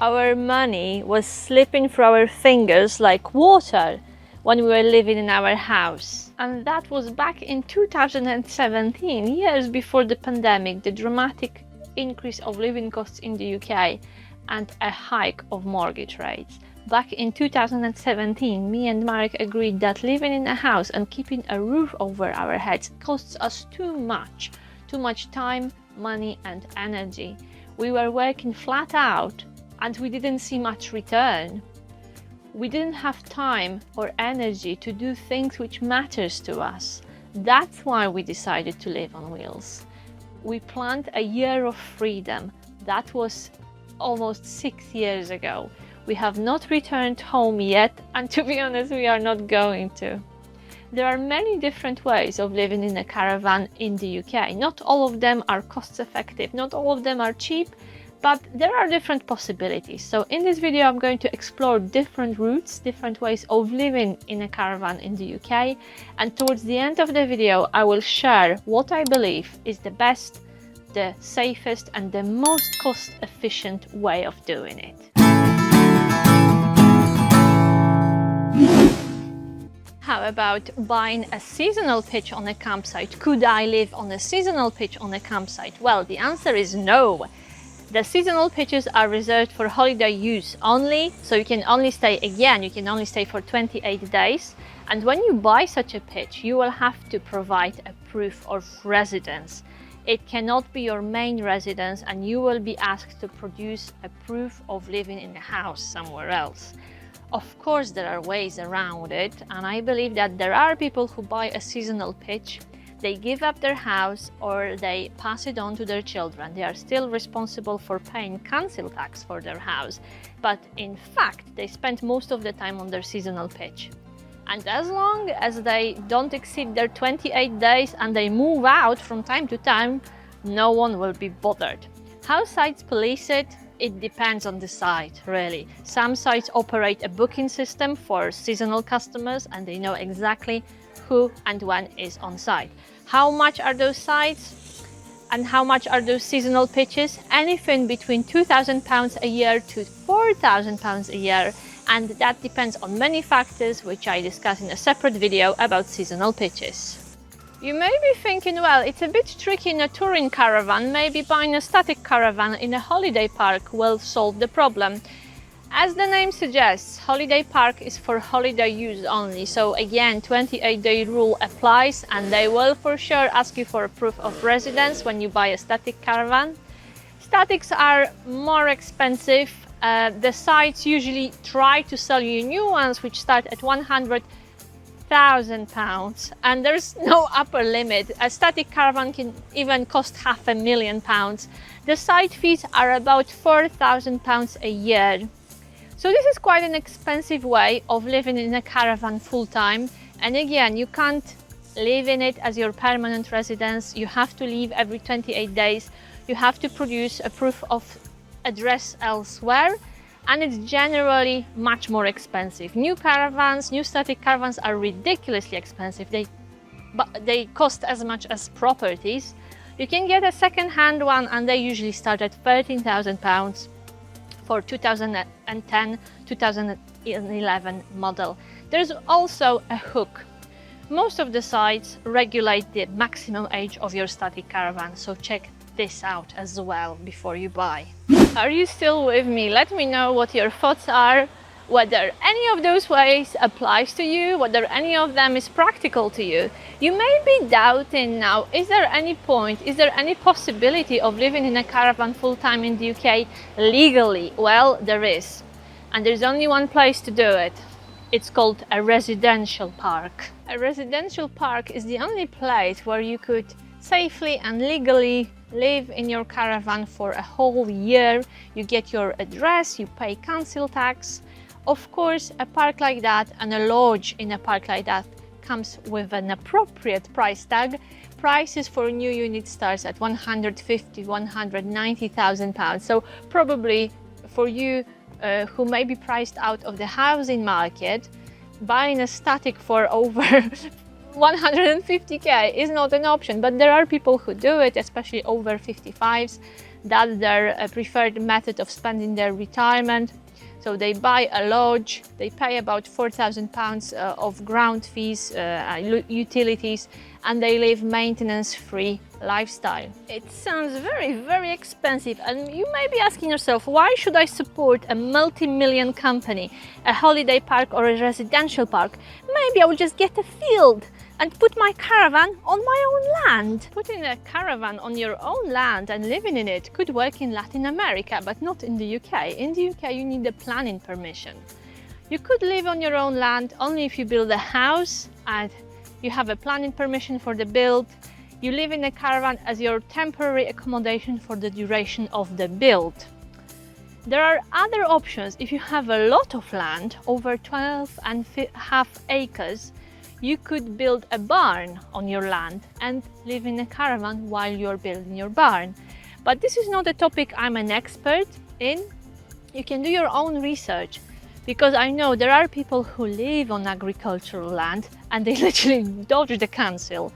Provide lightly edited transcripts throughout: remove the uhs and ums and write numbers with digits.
our money was slipping through our fingers like water when we were living in our house. And that was back in 2017, years before the pandemic, the dramatic increase of living costs in the UK and a hike of mortgage rates. Back in 2017, me and Marek agreed that living in a house and keeping a roof over our heads costs us too much time, money and energy. We were working flat out and we didn't see much return. We didn't have time or energy to do things which matters to us. That's why we decided to live on wheels. We planned a year of freedom. That was almost 6 years ago. We have not returned home yet, and to be honest, we are not going to. There are many different ways of living in a caravan in the UK. Not all of them are cost effective, not all of them are cheap, but there are different possibilities. So in this video, I'm going to explore different routes, different ways of living in a caravan in the UK. And towards the end of the video, I will share what I believe is the best, the safest, and the most cost-efficient way of doing it. How about buying a seasonal pitch on a campsite? Could I live on a seasonal pitch on a campsite? Well, the answer is no. The seasonal pitches are reserved for holiday use only, so you can only stay, again, you can only stay for 28 days. And when you buy such a pitch, you will have to provide a proof of residence. It cannot be your main residence, and you will be asked to produce a proof of living in a house somewhere else. Of course, there are ways around it, and I believe that there are people who buy a seasonal pitch, they give up their house or they pass it on to their children. They are still responsible for paying council tax for their house, but in fact, they spend most of the time on their seasonal pitch. And as long as they don't exceed their 28 days and they move out from time to time, no one will be bothered. How sites police it? It depends on the site, really. Some sites operate a booking system for seasonal customers and they know exactly who and when is on site. How much are those sites and how much are those seasonal pitches? Anything between £2,000 a year to £4,000 a year, and that depends on many factors which I discuss in a separate video about seasonal pitches. You may be thinking, well, it's a bit tricky in a touring caravan, maybe buying a static caravan in a holiday park will solve the problem. As the name suggests, holiday park is for holiday use only, so again, 28-day rule applies and they will for sure ask you for a proof of residence when you buy a static caravan. Statics are more expensive. The sites usually try to sell you new ones which start at £100,000 and there's no upper limit. A static caravan can even cost £500,000. The site fees are about £4,000 a year. So this is quite an expensive way of living in a caravan full-time, and again, you can't live in it as your permanent residence. You have to leave every 28 days. You have to produce a proof of address elsewhere, and it's generally much more expensive. New static caravans are ridiculously expensive. They cost as much as properties. You can get a second-hand one and they usually start at £13,000 for 2010, 2011 model. There's also a hook. Most of the sites regulate the maximum age of your static caravan, so check this out as well before you buy. Are you still with me? Let me know what your thoughts are, whether any of those ways applies to you, whether any of them is practical to you. You may be doubting now, is there any point, is there any possibility of living in a caravan full-time in the UK legally? Well, there is. And there's only one place to do it. It's called a residential park. A residential park is the only place where you could safely and legally live in your caravan for a whole year. You get your address, you pay council tax. Of course, a park like that and a lodge in a park like that comes with an appropriate price tag. Prices for new units starts at £150,000, £190,000. So probably for you who may be priced out of the housing market, buying a static for over 150k is not an option, but there are people who do it, especially over 55s. That's their preferred method of spending their retirement. So they buy a lodge, they pay about £4,000 of ground fees, utilities, and they live maintenance-free lifestyle. It sounds very, very expensive, and you may be asking yourself, why should I support a multi-million company, a holiday park or a residential park? Maybe I will just get a field and put my caravan on my own land. Putting a caravan on your own land and living in it could work in Latin America, but not in the UK. In the UK, you need a planning permission. You could live on your own land only if you build a house and you have a planning permission for the build. You live in a caravan as your temporary accommodation for the duration of the build. There are other options. If you have a lot of land, over 12.5 acres, you could build a barn on your land and live in a caravan while you're building your barn. But this is not a topic I'm an expert in. You can do your own research, because I know there are people who live on agricultural land and they literally dodge the council.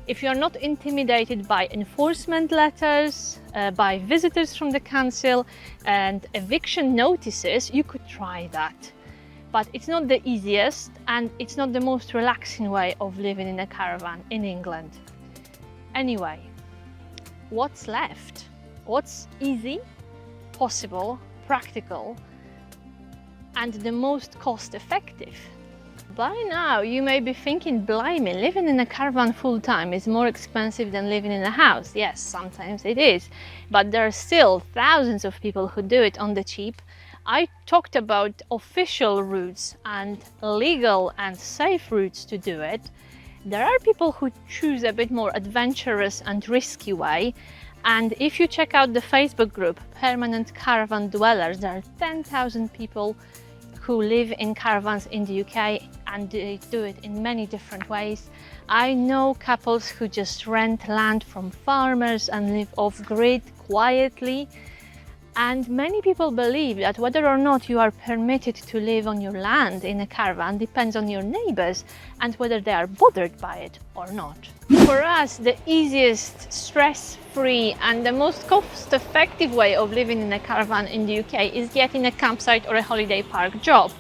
If you're not intimidated by enforcement letters, by visitors from the council and eviction notices, you could try that. But it's not the easiest and it's not the most relaxing way of living in a caravan in England. Anyway, what's left? What's easy, possible, practical, and the most cost-effective? By now you may be thinking, blimey, living in a caravan full-time is more expensive than living in a house. Yes, sometimes it is, but there are still thousands of people who do it on the cheap. I talked about official routes and legal and safe routes to do it. There are people who choose a bit more adventurous and risky way. And if you check out the Facebook group, Permanent Caravan Dwellers, there are 10,000 people who live in caravans in the UK, and they do it in many different ways. I know couples who just rent land from farmers and live off-grid quietly. And many people believe that whether or not you are permitted to live on your land in a caravan depends on your neighbors and whether they are bothered by it or not. For us, the easiest, stress-free and the most cost-effective way of living in a caravan in the UK is getting a campsite or a holiday park job.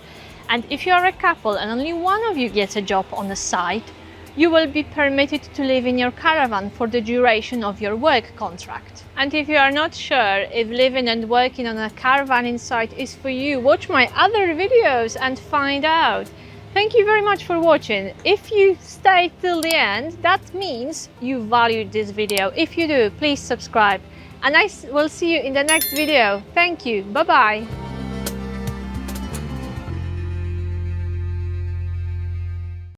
And if you are a couple and only one of you gets a job on the site, you will be permitted to live in your caravan for the duration of your work contract. And if you are not sure if living and working on a caravanning site is for you, watch my other videos and find out. Thank you very much for watching. If you stay till the end, that means you valued this video. If you do, please subscribe. And I will see you in the next video. Thank you. Bye-bye.